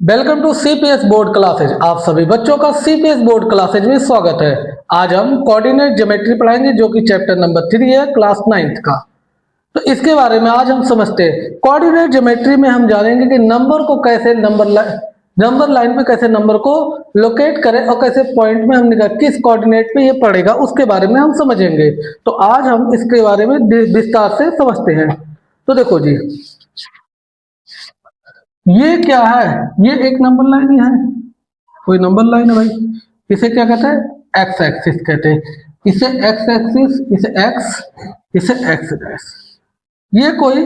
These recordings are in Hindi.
Welcome to CPS board classes. आप सभी बच्चों का सीपीएस बोर्ड क्लासेज में स्वागत है। आज हम कोऑर्डिनेट ज्योमेट्री पढ़ाएंगे जो कि चैप्टर नंबर 3 है क्लास 9th का। तो इसके बारे में आज हम समझते हैं। कोऑर्डिनेट ज्योमेट्री में हम जानेंगे कि नंबर को कैसे नंबर लाइन पे कैसे नंबर को लोकेट करें और कैसे पॉइंट में हम निकाल किस कोऑर्डिनेट पे ये पड़ेगा उसके बारे में हम समझेंगे। तो आज हम इसके बारे में विस्तार से समझते हैं। तो देखो जी, ये क्या है? ये एक नंबर लाइन ही है, कोई नंबर लाइन है भाई। इसे क्या कहते हैं? एक्स एक्सिस कहते हैं। इसे एक्स एक्सिस, इसे एक्स, इसे एक्स डैश। ये कोई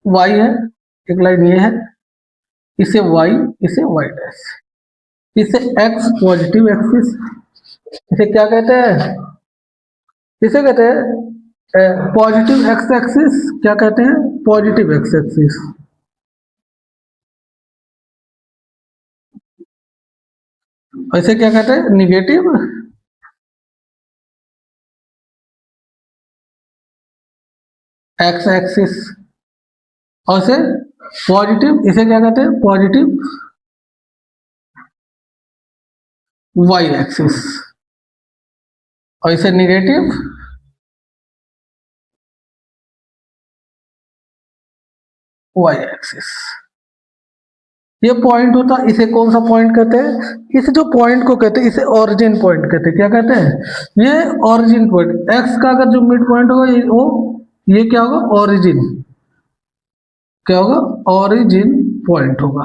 वाई है, एक लाइन ये है, इसे वाई, इसे वाई डैश। इसे एक्स पॉजिटिव एक्सिस, इसे क्या कहते हैं? इसे कहते हैं पॉजिटिव एक्स एक्सिस। क्या कहते हैं? Positive X axis. इसे क्या कहते हैं? Negative X axis. और इसे पॉजिटिव, इसे क्या कहते हैं? Positive Y axis. और इसे निगेटिव वाई एक्सिस। ये पॉइंट होता है, इसे कौन सा पॉइंट कहते हैं? इस जो पॉइंट को कहते हैं इसे ओरिजिन पॉइंट कहते हैं। क्या कहते हैं? ये ओरिजिन पॉइंट। एक्स का अगर जो मिड पॉइंट होगा ये क्या होगा? ओरिजिन। क्या होगा? ओरिजिन पॉइंट होगा।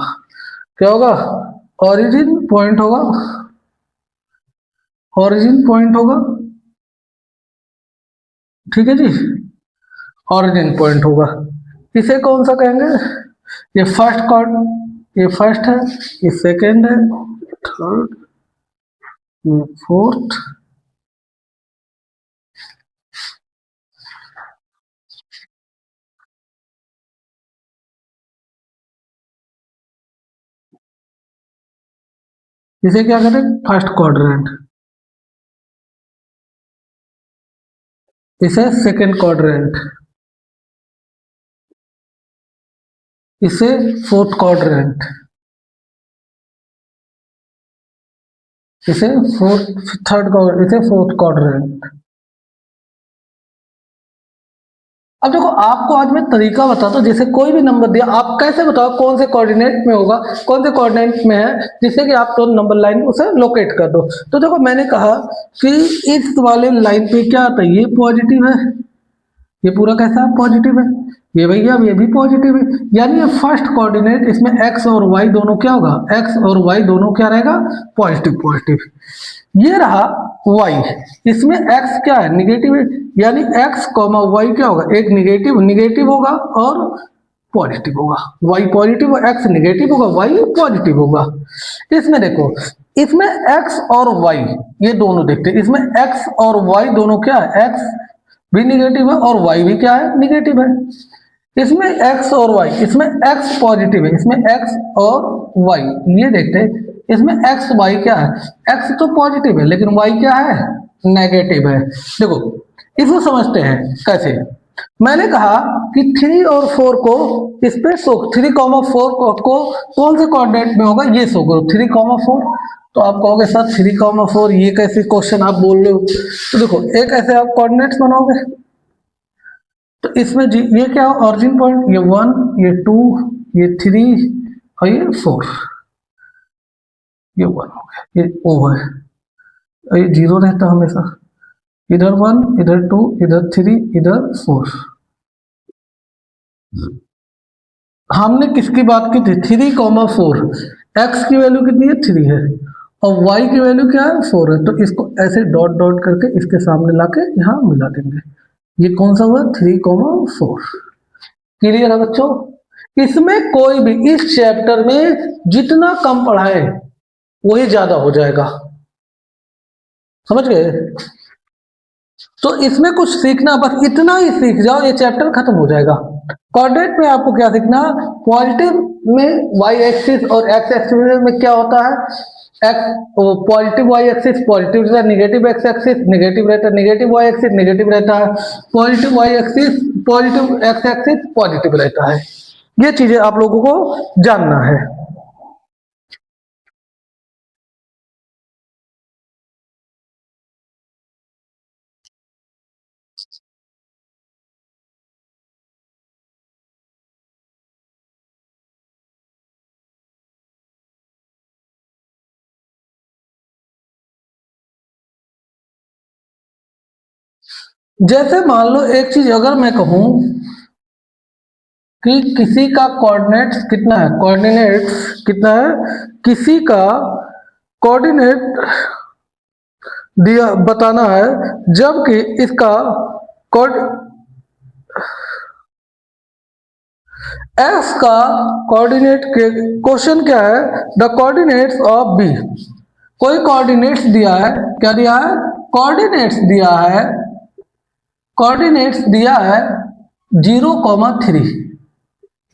क्या होगा? ओरिजिन पॉइंट होगा। ओरिजिन पॉइंट होगा, ठीक है जी। ओरिजिन पॉइंट होगा। इसे कौन सा कहेंगे? ये फर्स्ट कॉर्ड, ये फर्स्ट है, ये सेकेंड है, थर्ड, ये फोर्थ, इसे क्या कहते हैं? First quadrant. इसे सेकेंड क्वाड्रेंट। इसे फोर्थ क्वाड्रेंट। इसे फोर्थ क्वाड्रेंट। अब देखो, आपको आज मैं तरीका बताता हूँ। जैसे कोई भी नंबर दिया, आप कैसे बताओ कौन से कोऑर्डिनेट में होगा, कौन से कोऑर्डिनेट में है, जिससे कि आप तो नंबर लाइन उसे लोकेट कर दो। तो देखो, मैंने कहा कि इस वाले लाइन पे क्या आता है? ये पॉजिटिव है, ये पूरा कैसा पॉजिटिव है, ये भैया ये भी पॉजिटिव है। यानी ये फर्स्ट कोऑर्डिनेट, इसमें एक्स और वाई दोनों क्या होगा? एक्स और वाई दोनों क्या रहेगा? Positive positive. ये रहा वाई, इसमें एक्स क्या है? निगेटिव है। यानी एक्स कॉमा वाई क्या होगा? एक निगेटिव निगेटिव होगा और पॉजिटिव होगा। वाई पॉजिटिव, एक्स निगेटिव होगा, वाई पॉजिटिव होगा। इसमें देखो, इसमें एक्स और वाई ये दोनों देखते हैं। इसमें एक्स और वाई दोनों क्या है? एक्स भी निगेटिव है और वाई भी क्या है? निगेटिव है। इसमें एक्स और वाई, इसमें एक्स पॉजिटिव है, इसमें एक्स और वाई ये देखते हैं। इसमें एक्स वाई क्या है? एक्स तो पॉजिटिव है लेकिन वाई क्या है? नेगेटिव है। देखो, इसको समझते हैं कैसे। मैंने कहा कि 3 और 4 को इस पे शो, 3,4 को कौन से कोऑर्डिनेट में होगा ये शो करो। 3,4। तो आप कहोगे सर 3,4 ये कैसे क्वेश्चन आप बोल रहे हो? तो देखो, एक ऐसे आप कोऑर्डिनेट्स बनाओगे। तो इसमें जी ये क्या है? ऑरिजिन पॉइंट, ये 1, ये 2, ये 3 और ये 4। ये 1 हो गया, ये O है, और ये 0 रहता हमेशा। इधर 1, इधर 2, इधर 3, इधर 4। हमने किसकी बात की थी? 3,4। एक्स की वैल्यू कितनी है? 3 है और वाई की वैल्यू क्या है? 4 है। तो इसको ऐसे डॉट डॉट करके इसके सामने लाके यहाँ मिला देंगे। ये कौन सा हुआ? 3,4। क्लियर है बच्चों? इसमें कोई भी इस चैप्टर में जितना कम पढ़ाए वही ज्यादा हो जाएगा। समझ गए? तो इसमें कुछ सीखना, बस इतना ही सीख जाओ, ये चैप्टर खत्म हो जाएगा। कोऑर्डिनेट में आपको क्या सीखना? पॉजिटिव में वाई एक्सिस और एक्स एक्सिस में क्या होता है? X positive Y axis positive रहता है, निगेटिव एक्स एक्सिस निगेटिव रहता है, निगेटिव वाई एक्सिस निगेटिव रहता है, positive Y axis positive X axis positive रहता है। ये चीजें आप लोगों को जानना है। जैसे मान लो एक चीज अगर मैं कहूं कि किसी का कोऑर्डिनेट्स कितना है, कोऑर्डिनेट्स कितना है, किसी का कोऑर्डिनेट दिया बताना है, जबकि इसका एक्स का कोऑर्डिनेट के क्वेश्चन क्या है, द कोऑर्डिनेट्स ऑफ बी, कोई कोऑर्डिनेट्स दिया है, क्या दिया है, कोऑर्डिनेट्स दिया है, कोऑर्डिनेट्स दिया है 0,3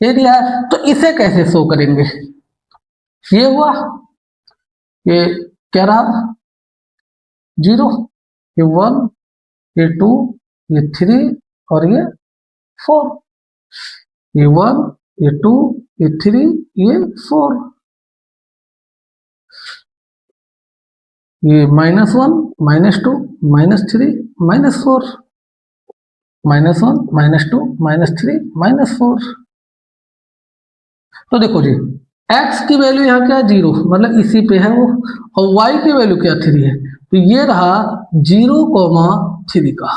ये दिया है, तो इसे कैसे शो करेंगे, ये हुआ, ये क्या रहा 0, ये 1, ये 2, ये 3 और ये 4, ये 1, ये 2, ये 3, ये 4, ये -1, -2, -3, -4, -1, -2, -3, -4। तो देखो जी x की वैल्यू यहाँ क्या है 0, मतलब इसी पे है वो, और y की वैल्यू क्या 3 है, तो ये रहा 0,3 का,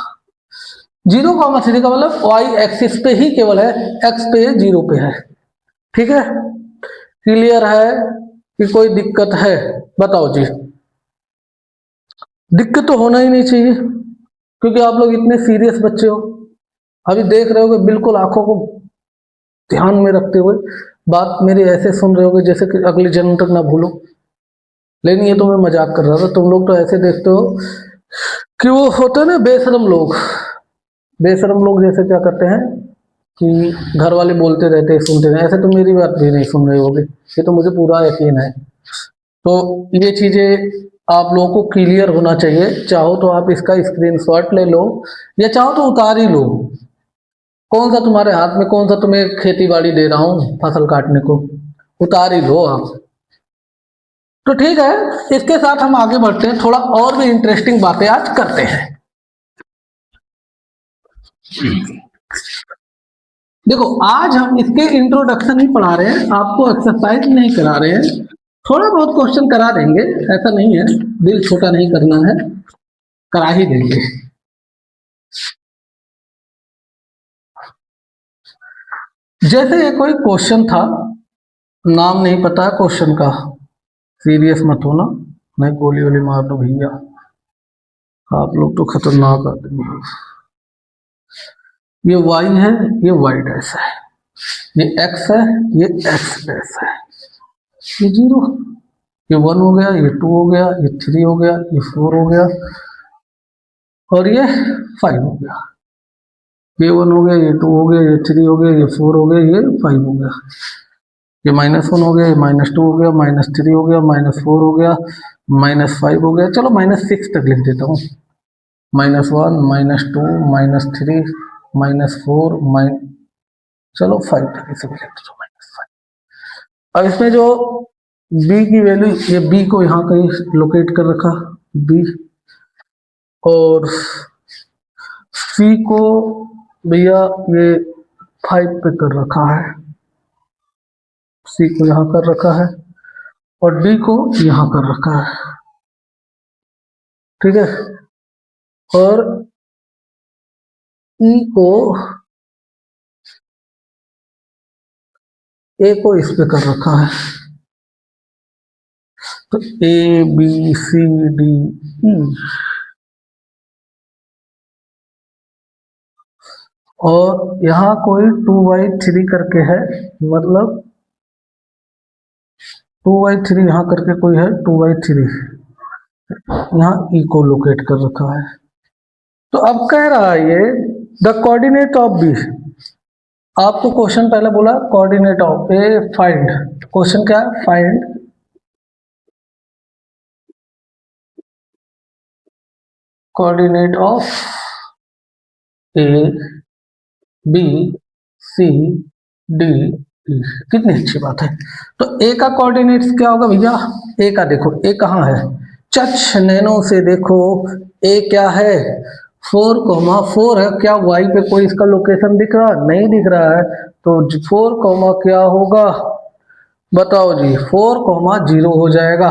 0,3 का मतलब y एक्सिस पे ही केवल है, x पे 0 पे है। ठीक है, क्लियर है कि कोई दिक्कत है, बताओ जी। दिक्कत तो होना ही नहीं चाहिए, क्योंकि आप लोग इतने सीरियस बच्चे हो, अभी देख रहे हो कि बिल्कुल आंखों को ध्यान में रखते हुए बात मेरी ऐसे सुन रहे होगे जैसे कि अगले जन्म तक ना भूलो। लेकिन ये तो मैं मजाक कर रहा था, तुम लोग तो ऐसे देखते हो कि वो होते हैं ना बेशरम लोग, बेशरम लोग जैसे क्या करते हैं कि घर वाले बोलते रहते हैं सुनते रहे, ऐसे तो मेरी बात भी नहीं सुन रहे होगे, ये तो मुझे पूरा यकीन है। तो ये चीजें आप लोगों को क्लियर होना चाहिए, चाहो तो आप इसका स्क्रीनशॉट ले लो या चाहो तो उतार ही लो, कौन सा तुम्हारे हाथ में, कौन सा तुम्हें खेती बाड़ी दे रहा हूं फसल काटने को, उतार ही लो आप। तो ठीक है, इसके साथ हम आगे बढ़ते हैं, थोड़ा और भी इंटरेस्टिंग बातें आज करते हैं। देखो आज हम इसके इंट्रोडक्शन ही पढ़ा रहे हैं, आपको एक्सरसाइज नहीं करा रहे हैं, थोड़ा बहुत क्वेश्चन करा देंगे, ऐसा नहीं है, दिल छोटा नहीं करना है, करा ही देंगे। जैसे ये कोई क्वेश्चन था, नाम नहीं पता है क्वेश्चन का, सीरियस मत होना, नहीं गोली वोली मार दो भैया, आप लोग तो खतरनाक आदमी हो। ये y है, ये y डैश है, ये x है, ये x डैश है, ये 0, ये 1 हो गया, ये 2 हो गया, ये 3 हो गया, ये 4 हो गया और ये 5 हो गया, ये 1 हो गया, ये 2 हो गया, ये 3 हो गया, ये 4 हो गया, ये 5 हो गया, ये -1 हो गया, ये -2 हो गया, -3 हो गया, -4 हो गया, -5 हो गया, चलो -6 तक लिख देता हूँ, -1, -2, -3, -4, चलो 5 तक इसे भी लिख देता हूँ, -5। अब इसमें जो b की वैल्यू, ये b को यहाँ कहीं लोकेट कर रखा b, और c को भैया ये 5 पे कर रखा है, c को यहाँ कर रखा है और d को यहाँ कर रखा है, ठीक है, और e को a को इस पे कर रखा है, तो a b c d e, और यहाँ कोई 2/3 करके है, मतलब 2/3 यहाँ करके कोई है, 2/3 यहाँ ई को लोकेट कर रखा है। तो अब कह रहा है ये द कोऑर्डिनेट ऑफ बी, आपको क्वेश्चन पहले बोला coordinate of A, find, question क्या है, find coordinate of A B C D E, कितनी अच्छी बात है। तो ए का कोऑर्डिनेट्स क्या होगा भैया, ए का देखो, ए कहाँ है, चच नैनो से देखो ए क्या है, 4,4 है, क्या y पे कोई इसका लोकेशन दिख रहा, नहीं दिख रहा है, तो 4, क्या होगा बताओ जी, 4,0 हो जाएगा।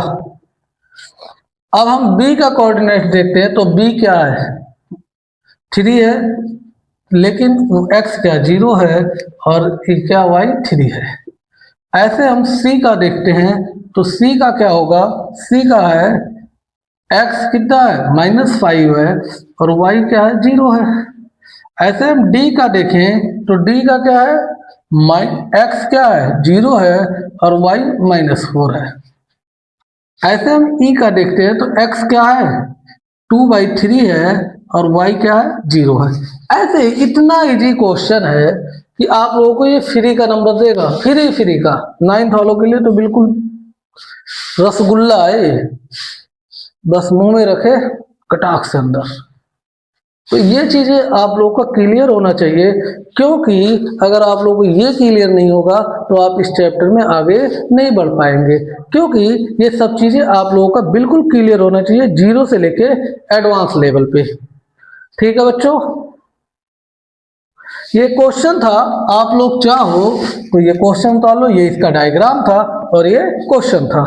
अब हम b का कोऑर्डिनेट देखते हैं, तो b क्या है, 3 है, लेकिन x क्या 0 है और क्या y 3 है। ऐसे हम c का देखते हैं, तो c का क्या होगा, c का है x कितना है -5 है और y क्या है 0 है। ऐसे हम d का देखें तो d का क्या है, x क्या है 0 है और y -4 है। ऐसे हम e का देखते हैं तो x क्या है 2/3 है और y क्या है 0 है। ऐसे इतना इजी क्वेश्चन है कि आप लोगों को ये फ्री का नंबर देगा, फ्री का 9th वालों के लिए तो बिल्कुल रसगुल्ला है ये, बस मुंह में रखे कटाक से अंदर। तो ये चीजें आप लोगों का क्लियर होना चाहिए, क्योंकि अगर आप लोगों को ये क्लियर नहीं होगा तो आप इस चैप्टर में आगे नहीं बढ़ पाएंगे, क्योंकि ये सब चीजें आप लोगों का बिल्कुल क्लियर होना चाहिए 0 से लेके एडवांस लेवल पे। ठीक है बच्चों, ये क्वेश्चन था, आप लोग चाहो तो ये क्वेश्चन उतार लो, ये इसका डायग्राम था और ये क्वेश्चन था।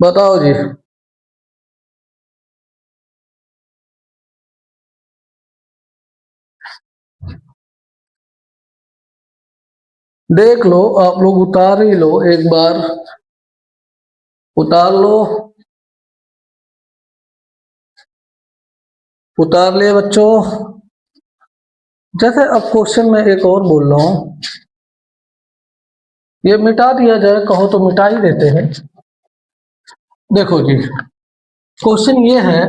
बताओ जी। देख लो, आप लोग उतार ही लो एक बार, उतार लो, उतार लिए बच्चों। जैसे अब क्वेश्चन में एक और बोल रहा हूं, ये मिटा दिया जाए कहो तो मिटा ही देते हैं। देखो जी, क्वेश्चन ये है,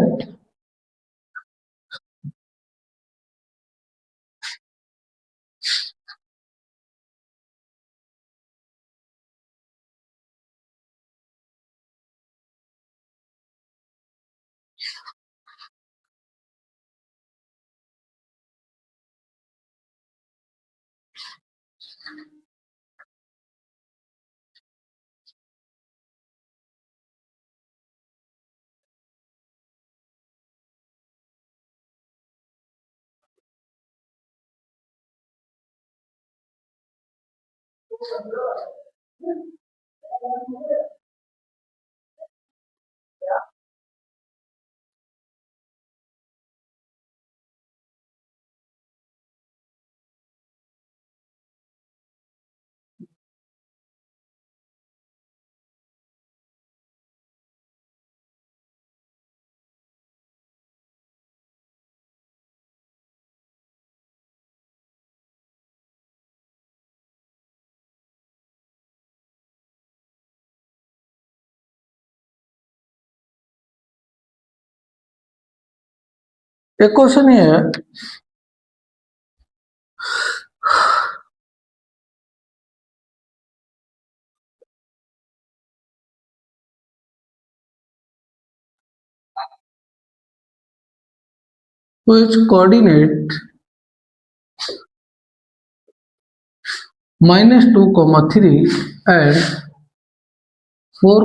एक क्वेश्चन ये है, which coordinate -2, 3 and 4,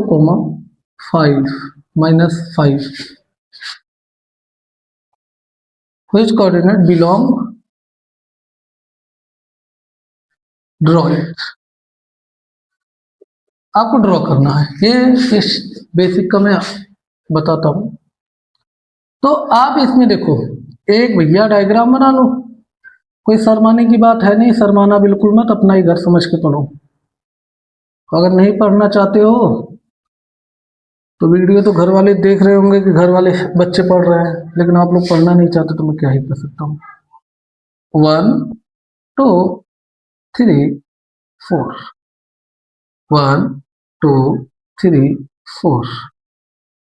5 -5, which coordinate belong, draw it। आपको ड्रॉ करना है, ये इस बेसिक का मैं बताता हूं। तो आप इसमें देखो, एक भैया डायग्राम बना लो, कोई शर्माने की बात है नहीं, शर्माना बिल्कुल मत, अपना ही घर समझ के पढ़ो। अगर नहीं पढ़ना चाहते हो तो वीडियो तो घर वाले देख रहे होंगे कि घर वाले बच्चे पढ़ रहे हैं, लेकिन आप लोग पढ़ना नहीं चाहते तो मैं क्या ही कर सकता हूँ। 1 2 3 4, 1 2 3 4,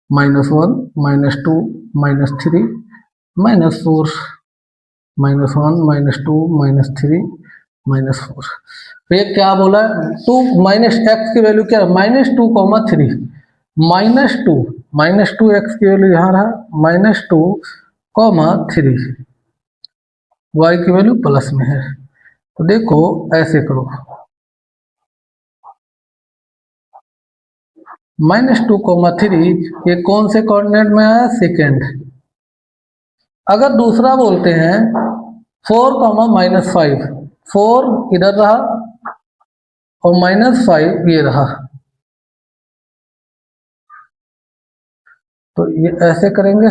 -1 -2 -3 -4, -1 -2 -3 -4। तो ये क्या बोला है, टू माइनस एक्स की वैल्यू क्या है -2, 3 -2 एक्स की वैल्यू यहाँ रहा -2, 3, वाई की वैल्यू प्लस में है। तो देखो ऐसे करो, -2, 3 ये कौन से कोऑर्डिनेट में है, सेकेंड। अगर दूसरा बोलते हैं 4, -5, 4 इधर रहा और -5 ये रहा, तो ये ऐसे करेंगे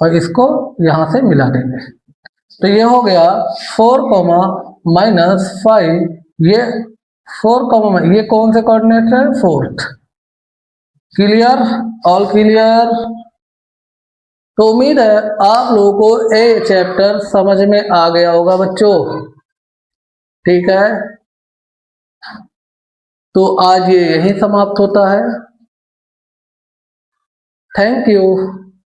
और इसको यहां से मिला देंगे। तो ये हो गया 4, -5, ये 4, ये कौन से कोऑर्डिनेट है, फोर्थ। Clear, all clear. तो उम्मीद है आप लोगों को ये चैप्टर समझ में आ गया होगा बच्चों। ठीक है, तो आज ये यहीं समाप्त होता है। Thank you.